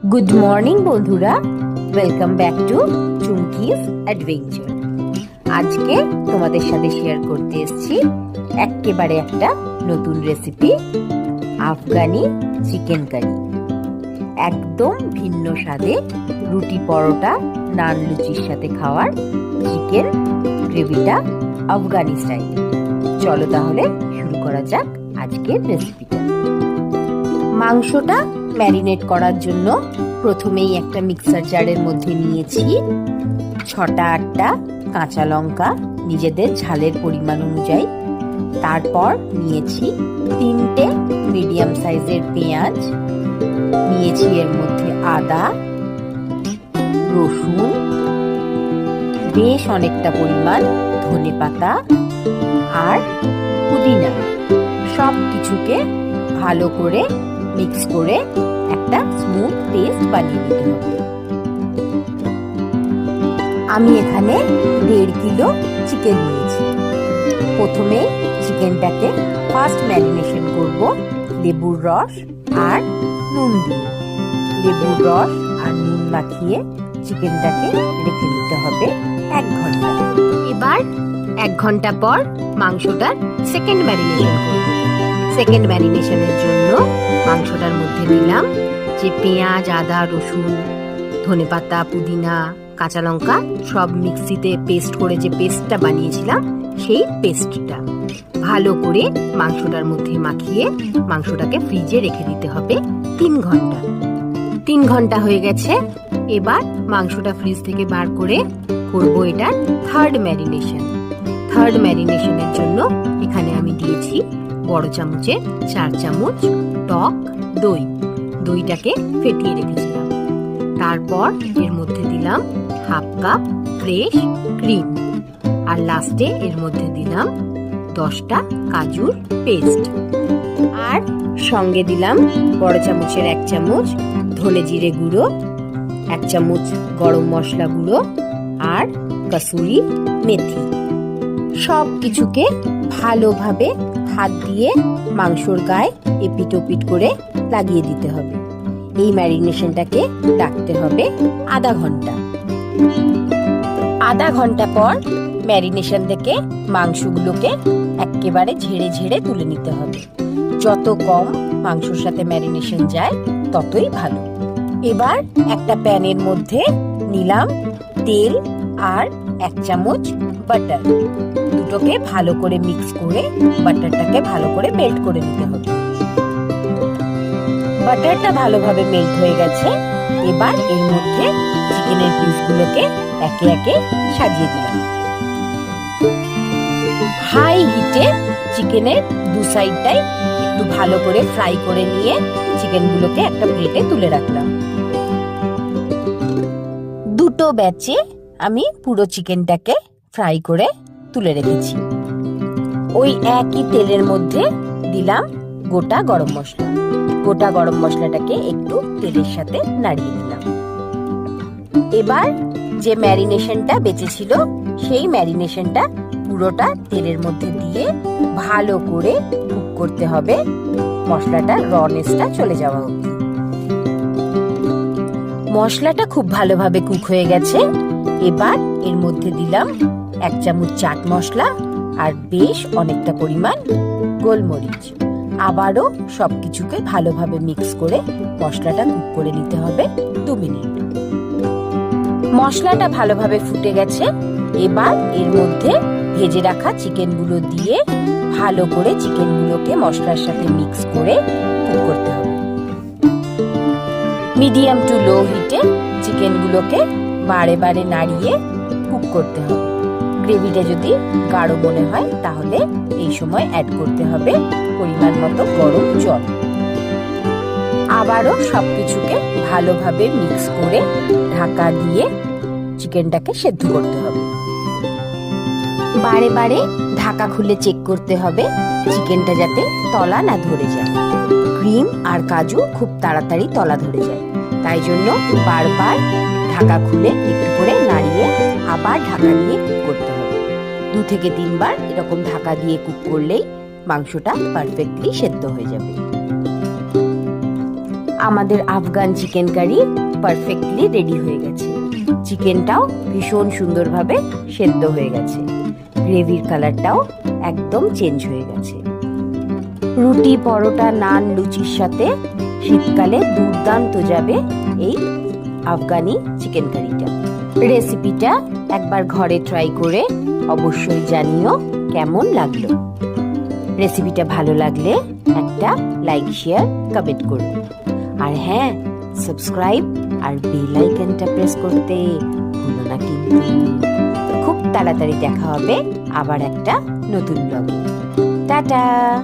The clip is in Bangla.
গুড মর্নিং বন্ধুরা, welcome back to Chumki's adventure. আজকে তোমাদের সাথে শেয়ার করতে এসেছি একেবারে একটা নতুন রেসিপি, আফগানি চিকেন কারি। একদম ভিন্ন স্বাদে রুটি, পরোটা, নান, লুচির সাথে খাওয়ার চিকেন গ্রেভিটা আফগানি স্টাইল। চলো তাহলে শুরু করা যাক আজকের রেসিপিটা। মাংসটা ম্যারিনেট করার জন্য প্রথমেই একটা মিক্সার জারের মধ্যে নিয়েছি 6-8টা কাঁচা লঙ্কা নিজেদের ঝালের পরিমাণ অনুযায়ী। তারপর নিয়েছি 3টে মিডিয়াম সাইজের পেঁয়াজ, নিয়েছি এর মধ্যে আদা, রসুন, বেশ অনেকটা পরিমাণ ধনেপাতা আর পুদিনা। সব কিছুকে ভালো করে মিক্স করে একটা স্মুথ পেস্ট বানিয়ে নিতে হবে। আমি এখানে 1.5 কিলো চিকেন নিয়েছি। প্রথমে চিকেনটাকে ফার্স্ট ম্যারিনেশন করব লেবুর রস আর নুন দিয়ে। লেবুর রস আর নুন মাখিয়ে চিকেনটাকে রেখে দিতে হবে 1 ঘন্টা। এবার 1 ঘন্টা পর মাংসটার সেকেন্ড ম্যারিনেশন করব। সেকেন্ড ম্যারিনেশনের জন্য মাংসটার মধ্যে দিলাম যে পেঁয়াজ, আদা, রসুন, ধনেপাতা, পুদিনা, কাঁচা লঙ্কা সব মিক্সিতে পেস্ট করে যে পেস্টটা বানিয়েছিলাম, সেই পেস্টটা ভালো করে মাংসটার মধ্যে মাখিয়ে মাংসটাকে ফ্রিজে রেখে দিতে হবে 3 ঘন্টা। 3 ঘন্টা হয়ে গেছে। এবার মাংসটা ফ্রিজ থেকে বার করে করব এটা থার্ড ম্যারিনেশন। থার্ড ম্যারিনেশনের জন্য এখানে আমি দিয়েছি বড় চামচে 4 চামচ টক দই। দইটাকে ফেটিয়ে রেখেছিলাম। তারপর এর মধ্যে দিলাম 1/2 কাপ ফ্রেশ ক্রিম, আর লাস্টে এর মধ্যে দিলাম 10টা কাজুর পেস্ট, আর সঙ্গে দিলাম বড় চামচের 1 চামচ ধনে জিরে গুঁড়ো, 1 চামচ গরম মশলা গুঁড়ো আর কসুরি মেথি। সব কিছুকে ভালোভাবে হাত দিয়ে মাংসর গায়ে এপিট ওপিট করে লাগিয়ে দিতে হবে। এই ম্যারিনেশনটাকে রাখতে হবে আধা ঘন্টা। আধা ঘন্টা পর ম্যারিনেশন থেকে মাংসগুলোকে একেবারে ঝেড়ে ঝেড়ে তুলে নিতে হবে। যত কম মাংসর সাথে ম্যারিনেশন যায় ততই ভালো। এবার একটা প্যানের মধ্যে নিলাম তেল আর 1 চামচ বাটার। দুটোকে ভালো করে মিক্স করে বাটারটাকে ভালো করে মেল্ট করে নিতে হবে। বাটারটা ভালোভাবে মেল্ট হয়ে গেছে। এবার এর মধ্যে চিকেনের পিসগুলোকে একে একে সাজিয়ে দিলাম। হাই হিটে চিকেনের 2 সাইডটাই একটু ভালো করে ফ্রাই করে নিয়ে চিকেনগুলোকে একটা প্লেটে তুলে রাখলাম। দুটো ব্যাচে আমি পুরো চিকেনটাকে ফ্রাই করে তুলে রেখেছি। ওই একই তেলের মধ্যে দিলাম গোটা গরম মশলা। গোটা গরম মশলাটাকে একটু তেলের সাথে নাড়িয়ে দিলাম। এবার যে ম্যারিনেশনটা বেঁচেছিল সেই ম্যারিনেশনটা পুরোটা তেলের মধ্যে দিয়ে ভালো করে কুক করতে হবে, মশলাটা রনেসটা চলে যাওয়া অবধি। মশলাটা খুব ভালোভাবে কুক হয়ে গেছে। এবার এর মধ্যে দিলাম 1 চামচ চাট মশলা আর বেশ অনেকটা পরিমাণ গোলমরিচ। আবারও সবকিছুকে ভালোভাবে মিক্স করে মশলাটা কুক করে নিতে হবে 2 মিনিট। মশলাটা ভালোভাবে ফুটে গেছে। এবার এর মধ্যে ভেজে রাখা চিকেনগুলো দিয়ে ভালো করে চিকেনগুলোকে মশলার সাথে মিক্স করে কুক করতে হবে। মিডিয়াম টু লো হিটে চিকেনগুলোকে বারে বারে নাড়িয়ে কুক করতে হবে। গ্রেভিটা যদি গাঢ় মনে হয় তাহলে এই সময় অ্যাড করতে হবে পরিমাণ মতো গরম জল। আবারও সবকিছুকে ভালোভাবে মিক্স করে ঢাকা দিয়ে চিকেনটাকে সেদ্ধ করতে হবে। বারে বারে ঢাকা খুলে চেক করতে হবে চিকেনটা যাতে তলা না ধরে যায়। ক্রিম আর কাজু খুব তাড়াতাড়ি তলা ধরে যায়, তাই জন্য বারবার ঢাকা খুলে একটু করে নাড়িয়ে আবার ঢাকা দিয়ে কুক করতে হবে। 2 থেকে 3 বার এরকম ঢাকা দিয়ে কুক করলেই মাংসটা পারফেক্টলি সেদ্ধ হয়ে যাবে। আমাদের Afghan chicken curry perfectly ready হয়ে গেছে। চিকেনটাও ভীষণ সুন্দরভাবে সেদ্ধ হয়ে গেছে। গ্রেভির কালারটাও একদম চেঞ্জ হয়ে গেছে। রুটি, পরোটা, নান, লুচির সাথে শীতকালে দুর্দান্ত যাবে এই আফগানি চিকেন কারিটা। রেসিপিটা একবার ঘরে ট্রাই করে অবশ্যই জানিও কেমন লাগলো। রেসিপিটা ভালো লাগলে একটা লাইক, শেয়ার, কমেন্ট করো। আর হ্যাঁ, সাবস্ক্রাইব আর বেল আইকনটা প্রেস করতে ভুলো না কিন্তু। খুব তাড়াতাড়ি দেখা হবে আবার একটা নতুন ব্লগে। টাটা।